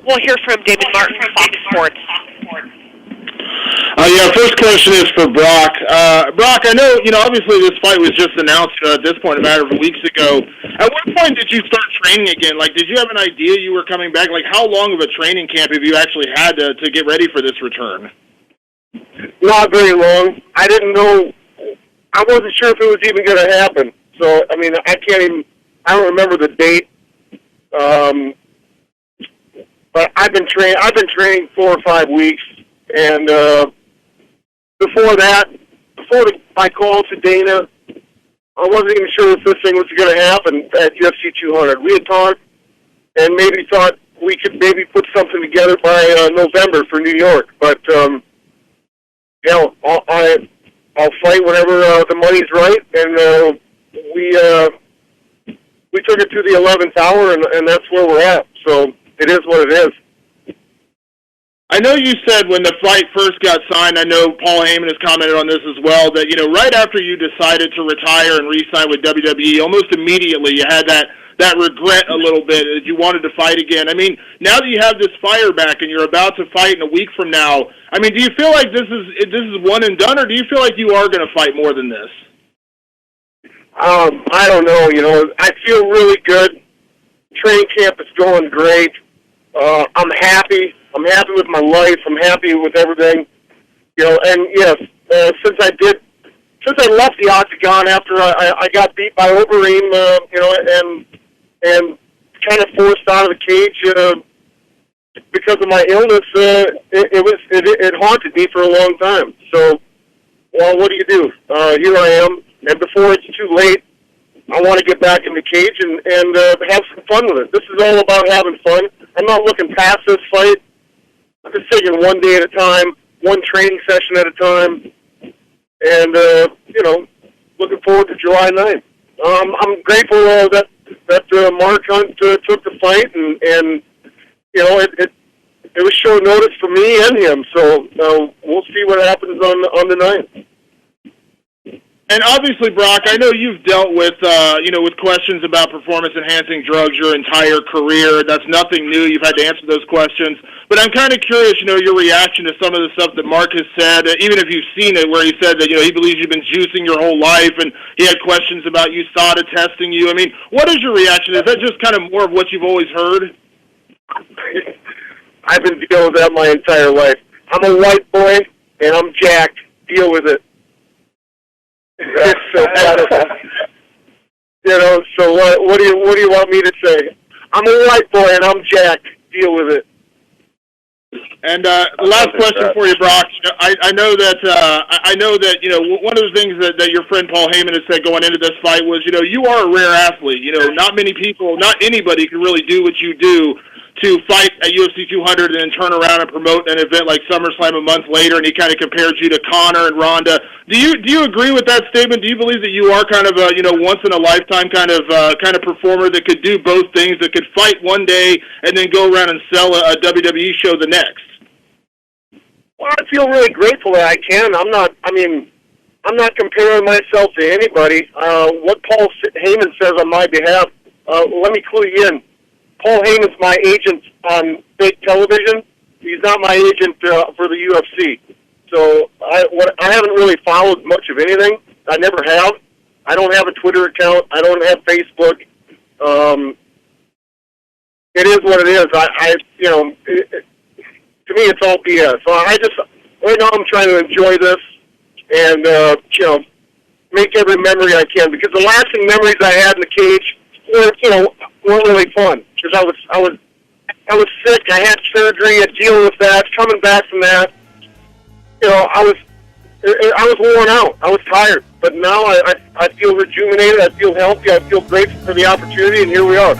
We'll hear from David Martin, Fox Sports. Yeah, first question is for Brock. Brock, I know, obviously this fight was just announced at this point a matter of weeks ago. At what point did you start training again? Like, did you have an idea you were coming back? Like, how long of a training camp have you actually had to get ready for this return? Not very long. I didn't know. I wasn't sure if it was even going to happen. So, I mean, I don't remember the date. But I've been training 4 or 5 weeks. And before my call to Dana, I wasn't even sure if this thing was going to happen at UFC 200. We had talked and maybe thought we could maybe put something together by November for New York. But, I'll fight whenever the money's right. And we took it to the 11th hour, and that's where we're at. So it is what it is. I know you said when the fight first got signed, I know Paul Heyman has commented on this as well, that, right after you decided to retire and re-sign with WWE, almost immediately you had that regret a little bit that you wanted to fight again. I mean, now that you have this fire back and you're about to fight in a week from now, I mean, do you feel like this is one and done, or do you feel like you are going to fight more than this? I don't know. I feel really good. Training camp is going great. I'm happy. I'm happy with my life. I'm happy with everything. And yes, since I left the octagon after I got beat by Overeem, and kind of forced out of the cage because of my illness, it haunted me for a long time. So, well, what do you do? Here I am, and before it's too late, I want to get back in the cage and have some fun with it. This is all about having fun. I'm not looking past this fight. I'm just taking one day at a time, one training session at a time, and looking forward to July 9th. I'm grateful that Mark Hunt took the fight, and it was short notice for me and him. So we'll see what happens on the 9th. And obviously, Brock, I know you've dealt with, with questions about performance-enhancing drugs your entire career. That's nothing new. You've had to answer those questions. But I'm kind of curious, your reaction to some of the stuff that Mark has said, even if you've seen it, where he said that, he believes you've been juicing your whole life, and he had questions about USADA testing you. I mean, what is your reaction? Is that just kind of more of what you've always heard? I've been dealing with that my entire life. I'm a white boy, and I'm jacked. Deal with it. So what do you want me to say? I'm a white boy and I'm jacked. Deal with it. And last question for you, Brock. I know that one of the things that your friend Paul Heyman has said going into this fight was, you are a rare athlete. Not many people, not anybody can really do what you do to fight at UFC 200 and then turn around and promote an event like SummerSlam a month later, and he kind of compared you to Conor and Ronda. Do you agree with that statement? Do you believe that you are kind of a once in a lifetime kind of performer that could do both things, that could fight one day and then go around and sell a WWE show the next? Well, I feel really grateful that I can. I'm not comparing myself to anybody. What Paul Heyman says on my behalf, let me clue you in. Paul Heyman's my agent on big television. He's not my agent for the UFC. So I haven't really followed much of anything. I never have. I don't have a Twitter account. I don't have Facebook. It is what it is. To me, it's all BS. So right now I'm trying to enjoy this and, make every memory I can, because the lasting memories I had in the cage weren't really fun, because I was sick. I had surgery. I dealing with that. Coming back from that, I was worn out. I was tired. But now I feel rejuvenated. I feel healthy. I feel grateful for the opportunity, and here we are.